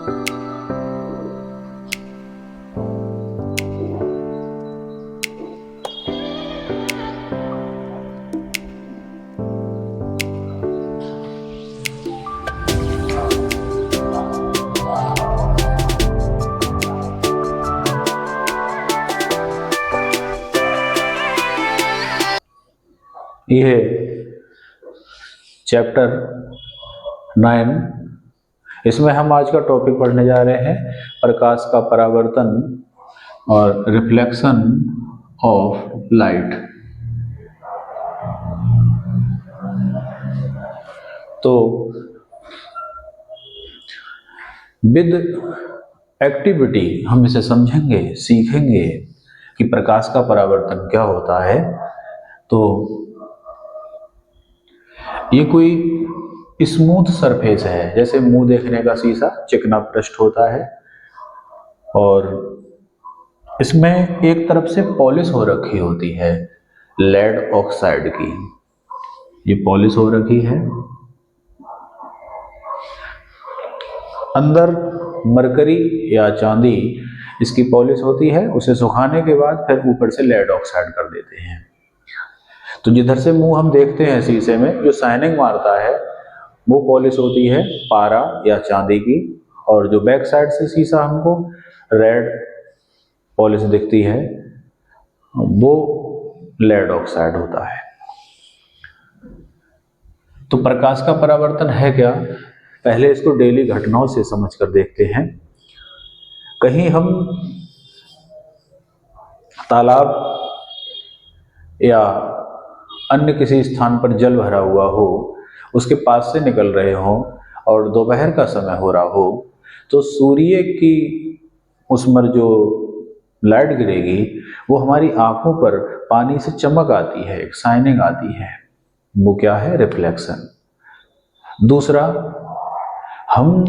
ये है चैप्टर 9। इसमें हम आज का टॉपिक पढ़ने जा रहे हैं प्रकाश का परावर्तन और रिफ्लेक्शन ऑफ लाइट। तो विद एक्टिविटी हम इसे समझेंगे, सीखेंगे कि प्रकाश का परावर्तन क्या होता है। तो ये कोई स्मूथ सरफेस है, जैसे मुंह देखने का शीशा चिकना पृष्ठ होता है और इसमें एक तरफ से पॉलिश हो रखी होती है लेड ऑक्साइड की। ये पॉलिश हो रखी है, अंदर मरकरी या चांदी इसकी पॉलिश होती है। उसे सुखाने के बाद फिर ऊपर से लेड ऑक्साइड कर देते हैं। तो जिधर से मुंह हम देखते हैं शीशे में, जो शाइनिंग मारता है वो पॉलिश होती है पारा या चांदी की, और जो बैक साइड से शीशा हमको रेड पॉलिश दिखती है वो लेड ऑक्साइड होता है। तो प्रकाश का परावर्तन है क्या, पहले इसको डेली घटनाओं से समझकर देखते हैं। कहीं हम तालाब या अन्य किसी स्थान पर जल भरा हुआ हो, उसके पास से निकल रहे हो और दोपहर का समय हो रहा हो, तो सूर्य की उस पर जो लाइट गिरेगी वो हमारी आंखों पर पानी से चमक आती है, एक शाइनिंग आती है, वो क्या है, रिफ्लेक्शन। दूसरा, हम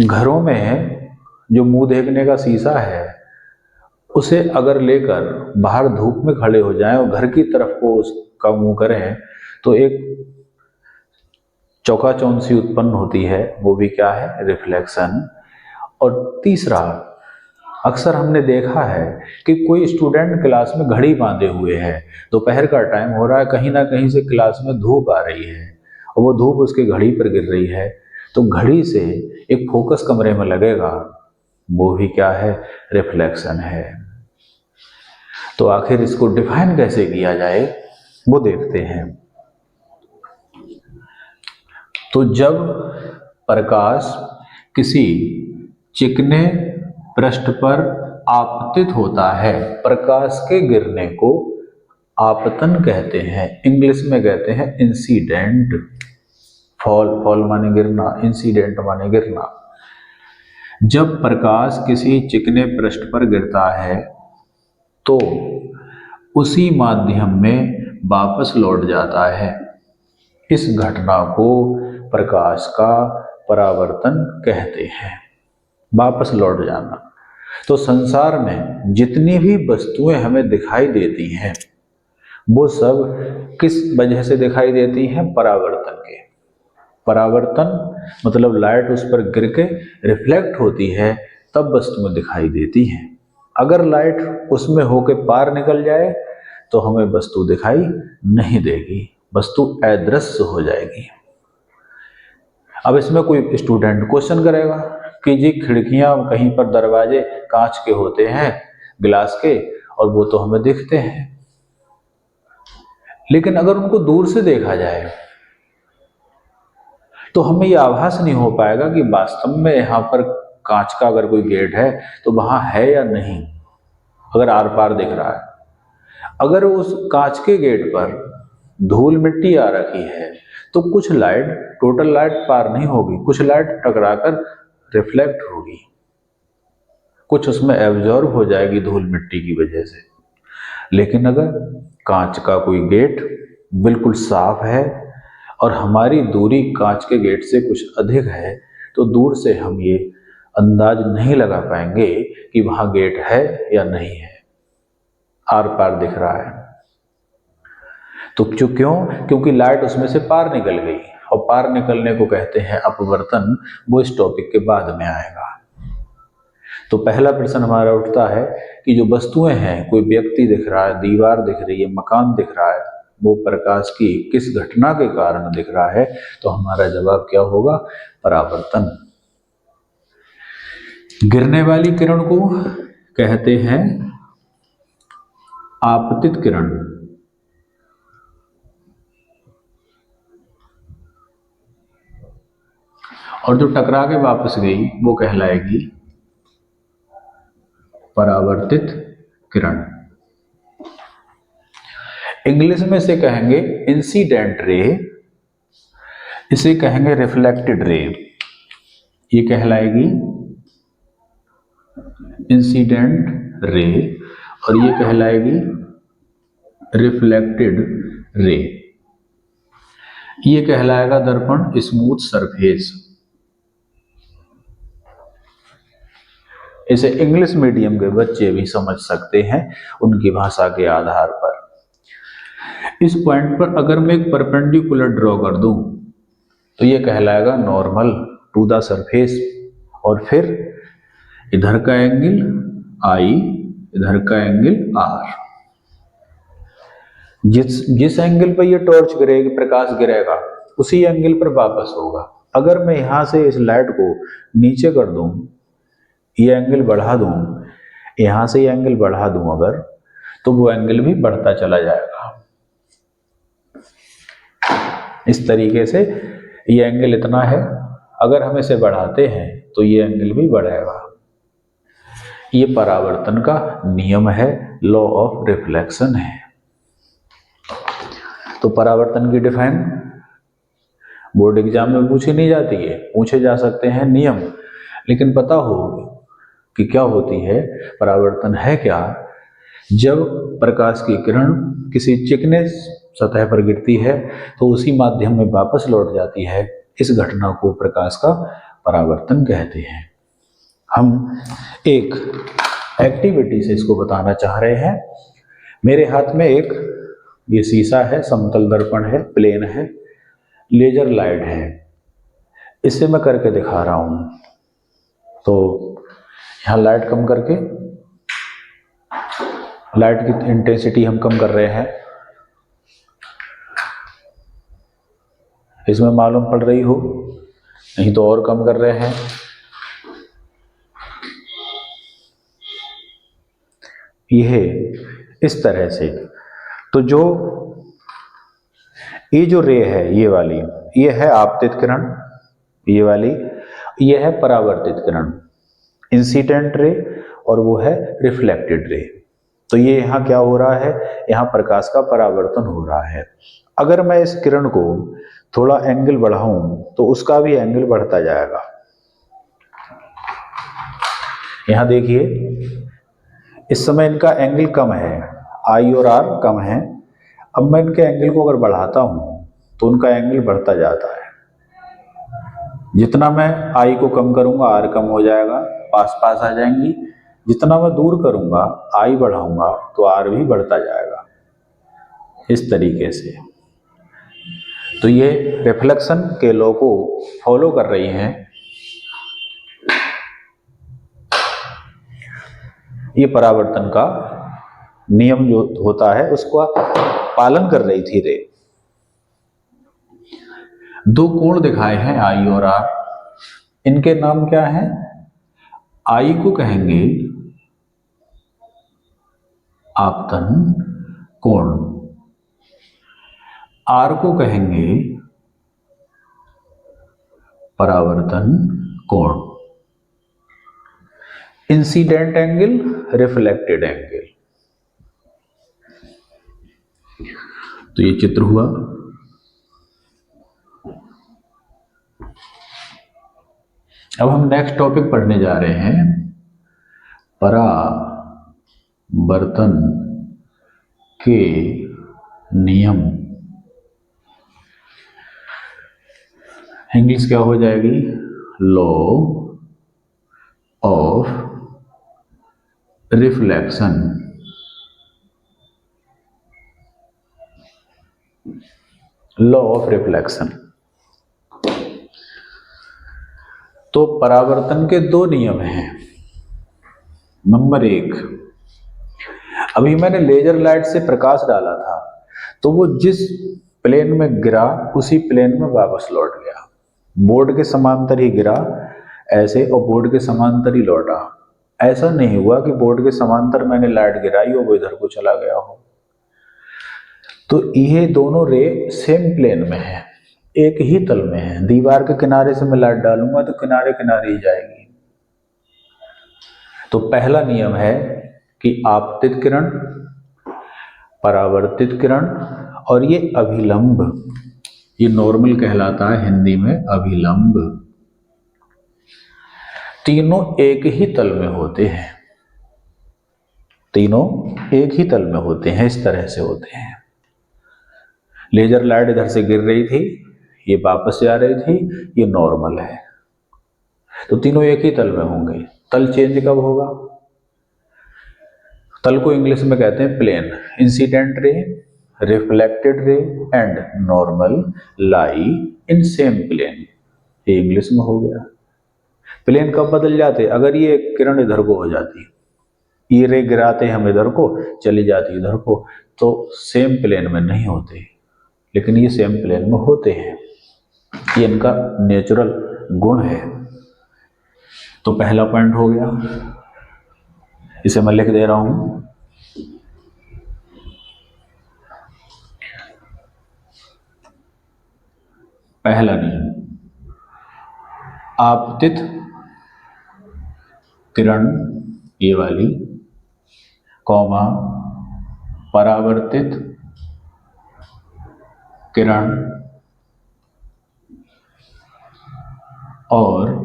घरों में जो मुंह देखने का शीशा है उसे अगर लेकर बाहर धूप में खड़े हो जाएं और घर की तरफ को उसका मुंह करें तो एक चौकाचौंध सी उत्पन्न होती है, वो भी क्या है, रिफ्लेक्शन। और तीसरा, अक्सर हमने देखा है कि कोई स्टूडेंट क्लास में घड़ी बांधे हुए है, दोपहर का टाइम हो रहा है, कहीं ना कहीं से क्लास में धूप आ रही है और वो धूप उसकी घड़ी पर गिर रही है, तो घड़ी से एक फोकस कमरे में लगेगा, वो भी क्या है, रिफ्लेक्शन है। तो आखिर इसको डिफाइन कैसे किया जाए वो देखते हैं। तो जब प्रकाश किसी चिकने पृष्ठ पर आपतित होता है, प्रकाश के गिरने को आपतन कहते हैं, इंग्लिश में कहते हैं इंसिडेंट। फॉल माने गिरना, इंसिडेंट माने गिरना। जब प्रकाश किसी चिकने पृष्ठ पर गिरता है तो उसी माध्यम में वापस लौट जाता है। इस घटना को प्रकाश का परावर्तन कहते हैं, वापस लौट जाना। तो संसार में जितनी भी वस्तुएं हमें दिखाई देती हैं वो सब किस वजह से दिखाई देती हैं, परावर्तन के। परावर्तन मतलब लाइट उस पर गिर के रिफ्लेक्ट होती है, तब वस्तुएं दिखाई देती हैं। अगर लाइट उसमें होके पार निकल जाए तो हमें वस्तु दिखाई नहीं देगी, वस्तु अदृश्य हो जाएगी। अब इसमें कोई स्टूडेंट क्वेश्चन करेगा कि जी खिड़कियां, कहीं पर दरवाजे कांच के होते हैं, ग्लास के, और वो तो हमें दिखते हैं, लेकिन अगर उनको दूर से देखा जाए तो हमें यह आभास नहीं हो पाएगा कि वास्तव में यहाँ पर कांच का अगर कोई गेट है तो वहां है या नहीं, अगर आर पार दिख रहा है। अगर उस कांच के गेट पर धूल मिट्टी आ रखी है तो कुछ लाइट, टोटल लाइट पार नहीं होगी, कुछ लाइट टकराकर रिफ्लेक्ट होगी, कुछ उसमें एब्जॉर्ब हो जाएगी धूल मिट्टी की वजह से। लेकिन अगर कांच का कोई गेट बिल्कुल साफ है और हमारी दूरी कांच के गेट से कुछ अधिक है तो दूर से हम ये अंदाज नहीं लगा पाएंगे कि वहां गेट है या नहीं है, आर पार दिख रहा है। तो क्यों? क्योंकि लाइट उसमें से पार निकल गई, और पार निकलने को कहते हैं अपवर्तन। वो इस टॉपिक के बाद में आएगा। तो पहला प्रश्न हमारा उठता है कि जो वस्तुएं हैं, कोई व्यक्ति दिख रहा है, दीवार दिख रही है, मकान दिख रहा है, वो प्रकाश की किस घटना के कारण दिख रहा है? तो हमारा जवाब क्या होगा? परावर्तन। गिरने वाली किरण को कहते हैं आपतित किरण, और जो टकरा के वापस गई वो कहलाएगी परावर्तित किरण। इंग्लिश में से कहेंगे इंसिडेंट रे, इसे कहेंगे रिफ्लेक्टेड रे। ये कहलाएगी इंसिडेंट रे और ये कहलाएगी रिफ्लेक्टेड रे। ये कहलाएगा दर्पण स्मूथ सरफेस। इसे इंग्लिश मीडियम के बच्चे भी समझ सकते हैं उनकी भाषा के आधार पर। इस पॉइंट पर अगर मैं एक परपेंडिकुलर ड्रॉ कर दूं तो ये कहलाएगा नॉर्मल टू द सरफेस, और फिर इधर का एंगल आई, इधर का एंगल आर। जिस एंगल पर ये टॉर्च गिरेगी, प्रकाश गिरेगा, उसी एंगल पर वापस होगा। अगर मैं यहां से इस लाइट को नीचे कर दूं, ये एंगल बढ़ा दूं, यहां से ये एंगल बढ़ा दूं अगर, तो वो एंगल भी बढ़ता चला जाएगा। इस तरीके से ये एंगल इतना है, अगर हम इसे बढ़ाते हैं तो ये एंगल भी बढ़ेगा। ये परावर्तन का नियम है, लॉ ऑफ रिफ्लेक्शन है। तो परावर्तन की डिफाइन बोर्ड एग्जाम में पूछी नहीं जाती है, पूछे जा सकते हैं नियम, लेकिन पता हो कि क्या होती है परावर्तन है क्या। जब प्रकाश की किरण किसी चिकने सतह पर गिरती है तो उसी माध्यम में वापस लौट जाती है, इस घटना को प्रकाश का परावर्तन कहते हैं। हम एक एक्टिविटी से इसको बताना चाह रहे हैं। मेरे हाथ में एक ये शीशा है, समतल दर्पण है, प्लेन है, लेजर लाइट है, इससे मैं करके दिखा रहा हूं। तो यहां लाइट कम करके, लाइट की इंटेंसिटी हम कम कर रहे हैं, इसमें मालूम पड़ रही हो, नहीं तो और कम कर रहे हैं। यह इस तरह से, तो ये जो रे है, ये वाली, ये है आपतित किरण, ये वाली, ये है परावर्तित किरण, इंसिडेंट रे, और वो है रिफ्लेक्टेड रे। तो ये यहाँ क्या हो रहा है, यहाँ प्रकाश का परावर्तन हो रहा है। अगर मैं इस किरण को थोड़ा एंगल बढ़ाऊं तो उसका भी एंगल बढ़ता जाएगा। यहां देखिए, इस समय इनका एंगल कम है, आई और आर कम है। अब मैं इनके एंगल को अगर बढ़ाता हूं तो उनका एंगल बढ़ता जाता है। जितना मैं आई को कम करूंगा आर कम हो जाएगा, पास पास आ जाएंगी। जितना मैं दूर करूंगा, आई बढ़ाऊंगा, तो आर भी बढ़ता जाएगा, इस तरीके से। तो ये रिफ्लेक्शन के लॉ को फॉलो कर रही हैं। ये परावर्तन का नियम जो होता है उसका पालन कर रही थी रे। दो कोण दिखाए हैं आई और आर, इनके नाम क्या है? आई को कहेंगे आपतन कोण, आर को कहेंगे परावर्तन कोण। Incident angle, reflected angle. तो ये चित्र हुआ। अब हम नेक्स्ट टॉपिक पढ़ने जा रहे हैं, परावर्तन के नियम। इंग्लिश क्या हो जाएगी? Law of reflection. Law of reflection. तो परावर्तन के दो नियम हैं। नंबर 1, अभी मैंने लेजर लाइट से प्रकाश डाला था तो वो जिस प्लेन में गिरा उसी प्लेन में वापस लौट गया। बोर्ड के समांतर ही गिरा ऐसे और बोर्ड के समांतर ही लौटा। ऐसा नहीं हुआ कि बोर्ड के समांतर मैंने लाइट गिराई और वो इधर को चला गया हो। तो ये दोनों रे सेम प्लेन में है, एक ही तल में है। दीवार के किनारे से मैं लाइट डालूंगा तो किनारे किनारे ही जाएगी। तो पहला नियम है कि आपतित किरण, परावर्तित किरण और ये अभिलंब, ये नॉर्मल कहलाता है हिंदी में अभिलंब, तीनों एक ही तल में होते हैं। तीनों एक ही तल में होते हैं, इस तरह से होते हैं। लेजर लाइट इधर से गिर रही थी, ये वापस जा रही थी, ये नॉर्मल है, तो तीनों एक ही तल में होंगे। तल चेंज कब होगा? तल को इंग्लिश में कहते हैं plane. Incident ray, reflected ray and normal lie in same plane, ये इंग्लिश में हो गया। प्लेन कब बदल जाते? अगर ये किरण इधर को हो जाती, ये रे गिराते हम इधर को, चली जाती इधर को, तो सेम प्लेन में नहीं होते, लेकिन ये सेम प्लेन में होते हैं। ये इनका नेचुरल गुण है। तो पहला पॉइंट हो गया, इसे मैं लिख दे रहा हूं। पहला नियम, आपतित किरण ये वाली, कॉमा परावर्तित किरण और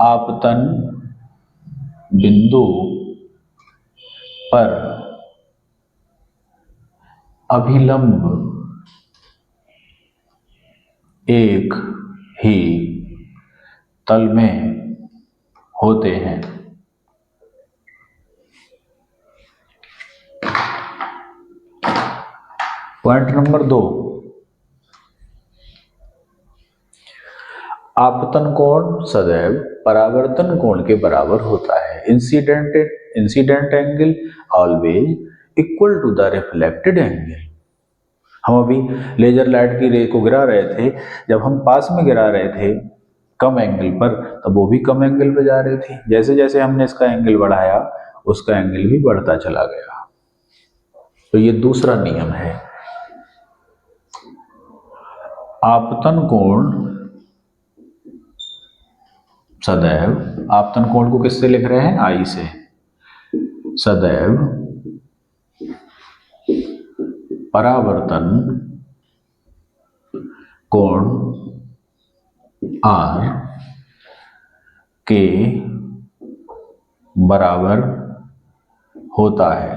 आपतन बिंदु पर अभिलंब एक ही तल में होते हैं। पॉइंट नंबर 2, आपतन कोण सदैव परावर्तन कोण के बराबर होता है। Incident angle always equal to the reflected angle. हम अभी लेजर लाइट की रे को गिरा रहे थे, जब हम पास में गिरा रहे थे कम एंगल पर, तब वो भी कम एंगल पे जा रही थी। जैसे जैसे हमने इसका एंगल बढ़ाया उसका एंगल भी बढ़ता चला गया। तो ये दूसरा नियम है। आपतन कोण सदैव, आपतन कोण को किससे लिख रहे हैं? आई से। सदैव परावर्तन कोण आर के बराबर होता है।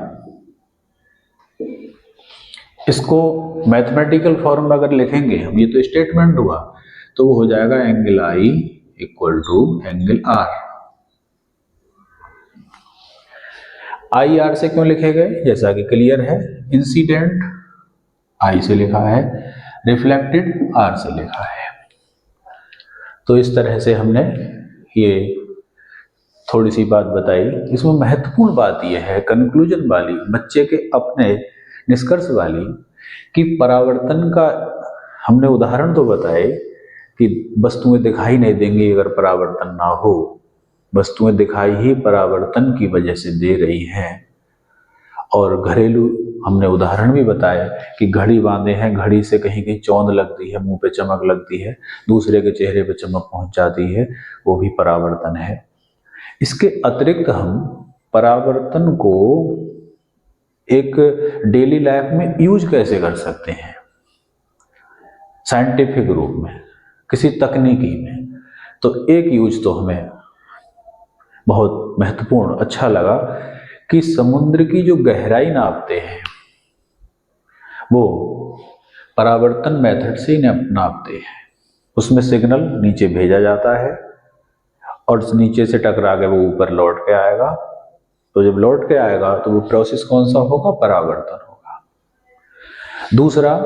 इसको मैथमेटिकल फॉर्म में अगर लिखेंगे हम, ये तो स्टेटमेंट हुआ, तो वो हो जाएगा angle I equal to angle R. I R से क्यों लिखे गए? जैसा कि क्लियर है, इंसिडेंट आई से लिखा है, रिफ्लेक्टेड आर से लिखा है। तो इस तरह से हमने ये थोड़ी सी बात बताई। इसमें महत्वपूर्ण बात यह है, कंक्लूजन वाली, बच्चे के अपने निष्कर्ष वाली, कि परावर्तन का हमने उदाहरण तो बताए कि वस्तुएं दिखाई नहीं देंगी अगर परावर्तन ना हो। वस्तुएं दिखाई ही परावर्तन की वजह से दे रही हैं। और घरेलू हमने उदाहरण भी बताया कि घड़ी बांधे हैं, घड़ी से कहीं कहीं चौंध लगती है, मुंह पे चमक लगती है, दूसरे के चेहरे पे चमक पहुंच जाती है, वो भी परावर्तन है। इसके अतिरिक्त हम परावर्तन को एक डेली लाइफ में यूज कैसे कर सकते हैं, साइंटिफिक रूप में, किसी तकनीकी में। तो एक यूज तो हमें बहुत महत्वपूर्ण अच्छा लगा कि समुद्र की जो गहराई नापते हैं वो परावर्तन मेथड से ही नापते हैं। उसमें सिग्नल नीचे भेजा जाता है और नीचे से टकरा के वो ऊपर लौट के आएगा। तो जब लौट के आएगा तो वो प्रोसेस कौन सा होगा? परावर्तन होगा। दूसरा,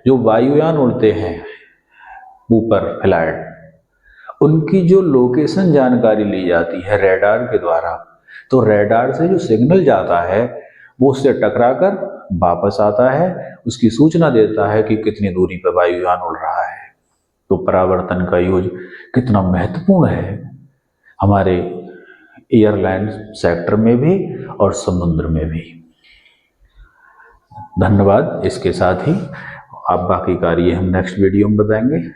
जो वायुयान उड़ते हैं ऊपर फ्लाइट, उनकी जो लोकेशन जानकारी ली जाती है रेडार के द्वारा, तो रेडार से जो सिग्नल जाता है वो उससे टकराकर वापस आता है, उसकी सूचना देता है कि कितनी दूरी पर वायुयान उड़ रहा है। तो परावर्तन का यूज कितना महत्वपूर्ण है हमारे एयरलाइन सेक्टर में भी और समुद्र में भी। धन्यवाद। इसके साथ ही आप बाकी कार्य हम नेक्स्ट वीडियो में बताएंगे।